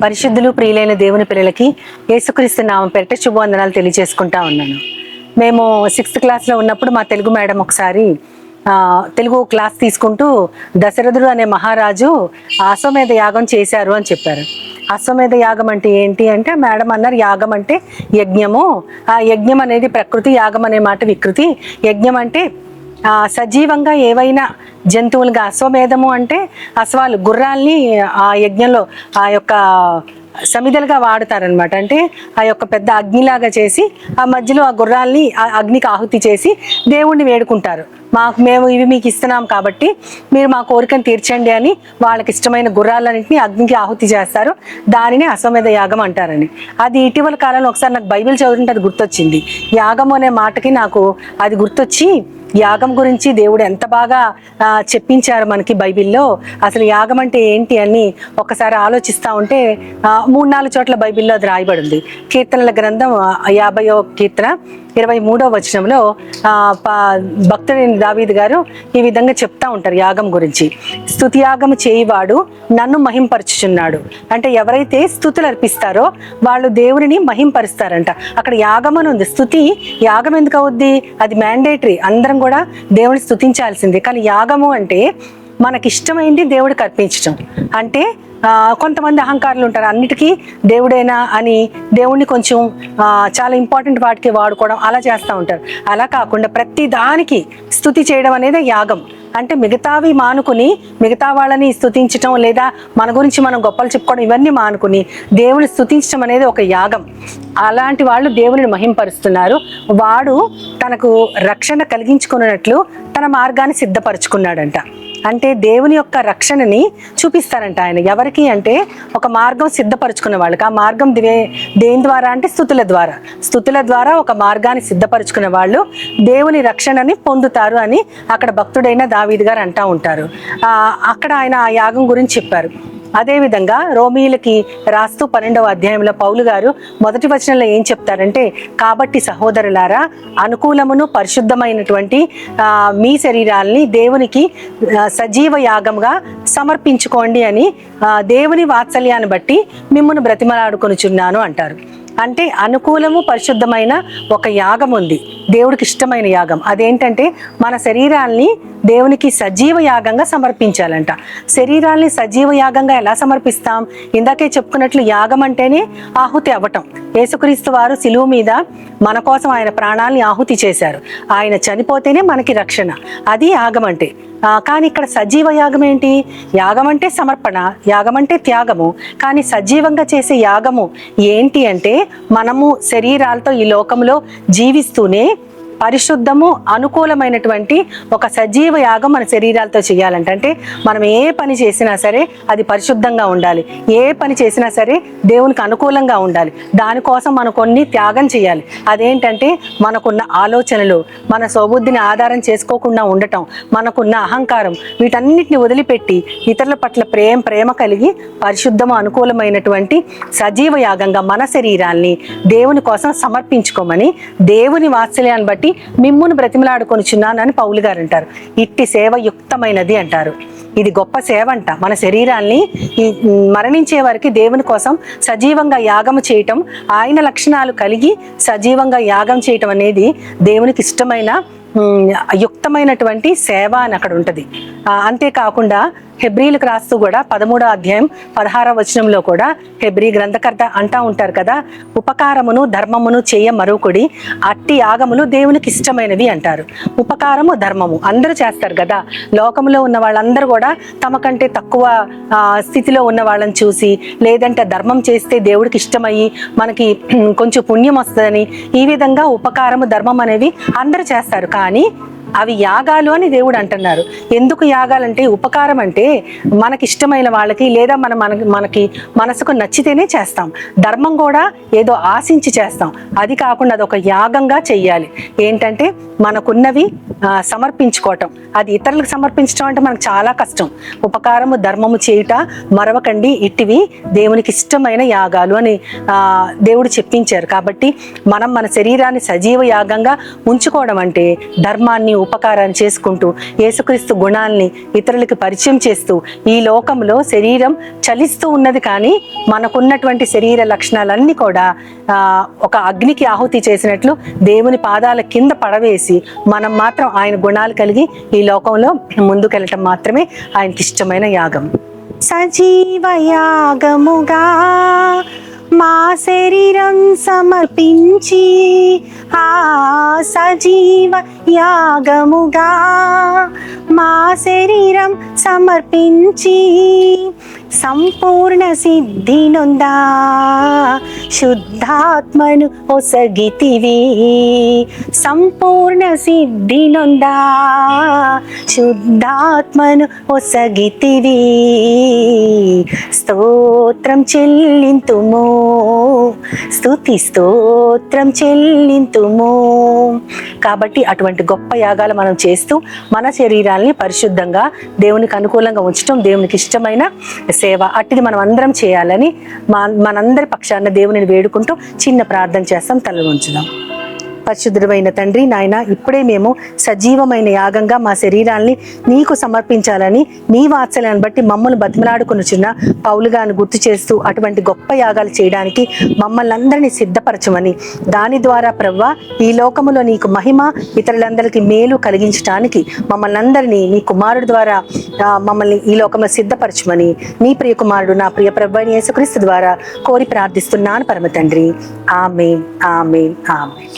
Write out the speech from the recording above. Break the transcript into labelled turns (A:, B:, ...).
A: పరిశుద్ధులు ప్రియులైన దేవుని పిల్లలకి యేసుక్రీస్తు నామం పేరిట శుభవందనాలు తెలియజేసుకుంటా ఉన్నాను. మేము 6th క్లాస్లో ఉన్నప్పుడు మా తెలుగు మేడం ఒకసారి తెలుగు క్లాస్ తీసుకుంటూ దశరథుడు అనే మహారాజు అశ్వమేధ యాగం చేశారు అని చెప్పారు. అశ్వమేధ యాగం అంటే ఏంటి అంటే మేడం అన్నారు, యాగం అంటే యజ్ఞము. ఆ యజ్ఞం అనేది ప్రకృతి, యాగం అనే మాట వికృతి. యజ్ఞం అంటే సజీవంగా ఏవైనా జంతువులుగా, అశ్వమేధము అంటే అశ్వాలు, గుర్రాల్ని ఆ యజ్ఞంలో ఆ యొక్క సమిధలుగా వాడతారనమాట. అంటే ఆ యొక్క పెద్ద అగ్నిలాగా చేసి ఆ మధ్యలో ఆ గుర్రాల్ని ఆ అగ్నికి ఆహుతి చేసి దేవుణ్ణి వేడుకుంటారు. మేము ఇవి మీకు ఇస్తున్నాం కాబట్టి మీరు మా కోరికను తీర్చండి అని వాళ్ళకి ఇష్టమైన గుర్రాలన్నింటినీ అగ్నికి ఆహుతి చేస్తారు. దానిని అశ్వమేధ యాగం అంటారని. అది ఇటీవల కాలంలో ఒకసారి నాకు బైబిల్ చదువుతుంటే అది గుర్తొచ్చింది. యాగం అనే మాటకి నాకు అది గుర్తొచ్చి, యాగం గురించి దేవుడు ఎంత బాగా చెప్పించారు మనకి బైబిల్లో. అసలు యాగం అంటే ఏంటి అని ఒకసారి ఆలోచిస్తూ ఉంటే 3-4 చోట్ల బైబిల్లో అది రాయబడి ఉంది. కీర్తనల గ్రంథం 50వ కీర్తన 23వ వచనంలో భక్తుడైన దావీదు గారు ఈ విధంగా చెప్తా ఉంటారు యాగం గురించి. స్తుతి యాగము చేయివాడు నన్ను మహింపరచుచున్నాడు. అంటే ఎవరైతే స్తుతులు అర్పిస్తారో వాళ్ళు దేవుని మహింపరుస్తారంట. అక్కడ యాగం అని ఉంది. స్తుతి యాగం ఎందుకు అవుద్ది? అది మ్యాండేటరీ, అందరం కూడా దేవుని స్తుతించాల్సిందే. కానీ యాగము అంటే మనకిష్టమైంది దేవుడికి అర్పించడం. అంటే కొంతమంది అహంకారులు ఉంటారు, అన్నిటికీ దేవుడైనా అని దేవుణ్ణి కొంచెం చాలా ఇంపార్టెంట్ వాటికి వాడుకోవడం అలా చేస్తూ ఉంటారు. అలా కాకుండా ప్రతి దానికి స్తుతి చేయడం అనేది యాగం. అంటే మిగతావి మానుకుని మిగతా వాళ్ళని స్తుతించడం, లేదా మన గురించి మనం గొప్పలు చెప్పుకోవడం, ఇవన్నీ మానుకుని దేవుని స్తుతించడం అనేది ఒక యాగం. అలాంటి వాళ్ళు దేవుని మహింపరుస్తున్నారు. వాడు తనకు రక్షణ కలిగించుకున్నట్లు తన మార్గాన్ని సిద్ధపరచుకున్నాడంట. అంటే దేవుని యొక్క రక్షణని చూపిస్తారంట ఆయన. ఎవరికి అంటే ఒక మార్గం సిద్ధపరచుకున్న వాళ్ళకి. ఆ మార్గం దేని ద్వారా అంటే స్తుతుల ద్వారా ఒక మార్గాన్ని సిద్ధపరచుకున్న వాళ్ళు దేవుని రక్షణని పొందుతారు అని అక్కడ భక్తుడైన దావీదు గారు అంటూ ఉంటారు. అక్కడ ఆయన ఆ యాగం గురించి చెప్పారు. అదేవిధంగా రోమీయులకి రాస్తూ 12వ అధ్యాయంలో పౌలు గారు 1వ వచనంలో ఏం చెప్తారంటే, కాబట్టి సహోదరులారా అనుకూలమును పరిశుద్ధమైనటువంటి మీ శరీరాల్ని దేవునికి సజీవ యాగంగా సమర్పించుకోండి అని దేవుని వాత్సల్యాన్ని బట్టి మిమ్మును బ్రతిమలాడుకొనుచున్నాను అంటారు. అంటే అనుకూలము పరిశుద్ధమైన ఒక యాగం ఉంది, దేవుడికి ఇష్టమైన యాగం. అదేంటంటే మన శరీరాల్ని దేవునికి సజీవ యాగంగా సమర్పించాలంట. శరీరాల్ని సజీవ యాగంగా ఎలా సమర్పిస్తాం? ఇందాకే చెప్పుకున్నట్లు యాగం అంటేనే ఆహుతి అవ్వటం. యేసుక్రీస్తు వారు శిలువ మీద మన కోసం ఆయన ప్రాణాలని ఆహుతి చేశారు. ఆయన చనిపోతేనే మనకి రక్షణ. అది యాగం అంటే. కానీ ఇక్కడ సజీవ యాగం ఏంటి? యాగం అంటే సమర్పణ, యాగం అంటే త్యాగము. కానీ సజీవంగా చేసే యాగము ఏంటి అంటే మనము శరీరాలతో ఈ లోకంలో జీవిస్తూనే పరిశుద్ధము అనుకూలమైనటువంటి ఒక సజీవ యాగం మన శరీరాలతో చేయాలంట. అంటే మనం ఏ పని చేసినా సరే అది పరిశుద్ధంగా ఉండాలి, ఏ పని చేసినా సరే దేవునికి అనుకూలంగా ఉండాలి. దానికోసం మనం కొన్ని త్యాగం చేయాలి. అదేంటంటే మనకున్న ఆలోచనలు, మన స్వబుద్ధిని ఆధారం చేసుకోకుండా ఉండటం, మనకున్న అహంకారం, వీటన్నిటిని వదిలిపెట్టి ఇతరుల పట్ల ప్రేమ కలిగి పరిశుద్ధము అనుకూలమైనటువంటి సజీవ యాగంగా మన శరీరాల్ని దేవుని కోసం సమర్పించుకోమని దేవుని వాత్సల్యాన్ని బట్టి మిమ్మును బ్రతిమలాడుకొనుచున్నానని పౌలు గారు అంటారు. ఇట్టి సేవ యుక్తమైనది అంటారు. ఇది గొప్ప సేవ అంట. మన శరీరాల్ని మరణించే వారికి దేవుని కోసం సజీవంగా యాగం చేయటం, ఆయన లక్షణాలు కలిగి సజీవంగా యాగం చేయటం అనేది దేవునికి ఇష్టమైన యుక్తమైనటువంటి సేవ అని అక్కడ ఉంటుంది. అంతేకాకుండా హెబ్రీలకు రాస్తూ కూడా 13వ అధ్యాయం 16వ వచనంలో కూడా హెబ్రీ గ్రంథకర్త అంటా ఉంటారు కదా, ఉపకారమును ధర్మమును చేయ మరొకడి అట్టి యాగములు దేవునికి ఇష్టమైనవి అంటారు. ఉపకారము ధర్మము అందరూ చేస్తారు కదా. లోకంలో ఉన్న వాళ్ళందరూ కూడా తమ కంటే తక్కువ స్థితిలో ఉన్న వాళ్ళని చూసి, లేదంటే ధర్మం చేస్తే దేవుడికి ఇష్టమయ్యి మనకి కొంచెం పుణ్యం వస్తుందని ఈ విధంగా ఉపకారము ధర్మం అనేవి అందరూ చేస్తారు. కానీ అవి యాగాలు అని దేవుడు అంటున్నారు. ఎందుకు యాగాలంటే, ఉపకారం అంటే మనకి ఇష్టమైన వాళ్ళకి, లేదా మనకి మనసుకు నచ్చితేనే చేస్తాం. ధర్మం కూడా ఏదో ఆశించి చేస్తాం. అది కాకుండా అది ఒక యాగంగా చెయ్యాలి. ఏంటంటే మనకున్నవి సమర్పించుకోవటం. అది ఇతరులకు సమర్పించడం అంటే మనకు చాలా కష్టం. ఉపకారము ధర్మము చేయుట మరవకండి, ఇట్టివి దేవునికి ఇష్టమైన యాగాలు అని దేవుడు చెప్పించారు. కాబట్టి మనం మన శరీరాన్ని సజీవ యాగంగా ఉంచుకోవడం అంటే ధర్మాన్ని, ఉపకారాన్ని చేసుకుంటూ యేసుక్రీస్తు గుణాల్ని ఇతరులకి పరిచయం చేస్తూ ఈ లోకంలో శరీరం చలిస్తూ ఉన్నది, కానీ మనకున్నటువంటి శరీర లక్షణాలన్నీ కూడా ఒక అగ్నికి ఆహుతి చేసినట్లు దేవుని పాదాల కింద పడవేసి మనం మాత్రం ఆయన గుణాలు కలిగి ఈ లోకంలో ముందుకెళ్ళటం మాత్రమే ఆయనకి ఇష్టమైన యాగం. సజీవ యాగముగా మా శరీరం సమర్పించి, ఆ సజీవ యాగముగా మా శరీరం సమర్పించి, సంపూర్ణ సిద్ధి నొందా శుద్ధాత్మను ఒసగితివి, సంపూర్ణ సిద్ధి నొందా శుద్ధాత్మను ఒసగితివి. స్తోత్రం చెల్లింతుము, స్తుతి స్తోత్రం చెల్లింతుము. కాబట్టి అటువంటి గొప్ప యాగాలు మనం చేస్తూ మన శరీరాల్ని పరిశుద్ధంగా దేవునికి అనుకూలంగా ఉంచడం దేవునికి ఇష్టమైన సేవ. అట్టిది మనం అందరం చేయాలని మనందరి పక్షాన దేవునిని వేడుకుంటూ చిన్న ప్రార్థన చేస్తాం. తలలు ఉంచుదాం. పరిశుద్ధుడైన తండ్రి, నాయన, ఇప్పుడే మేము సజీవమైన యాగంగా మా శరీరాల్ని నీకు సమర్పించాలని నీ వాత్సల్యాన్ని బట్టి మమ్మల్ని బతిమలాడుకొనుచున్న పౌలుగాను గుర్తు చేస్తూ అటువంటి గొప్ప యాగాలు చేయడానికి మమ్మల్ని అందరినీ సిద్ధపరచమని, దాని ద్వారా ప్రవ్వా ఈ లోకములో నీకు మహిమ, ఇతరులందరికీ మేలు కలిగించడానికి మమ్మల్ని అందరినీ నీ కుమారుడు ద్వారా మమ్మల్ని ఈ లోకంలో సిద్ధపరచమని నీ ప్రియ కుమారుడు నా ప్రియ ప్రభువైన యేసుక్రీస్తు ద్వారా కోరి ప్రార్థిస్తున్నాను పరమ తండ్రి. ఆమేన్, ఆమేన్, ఆమేన్.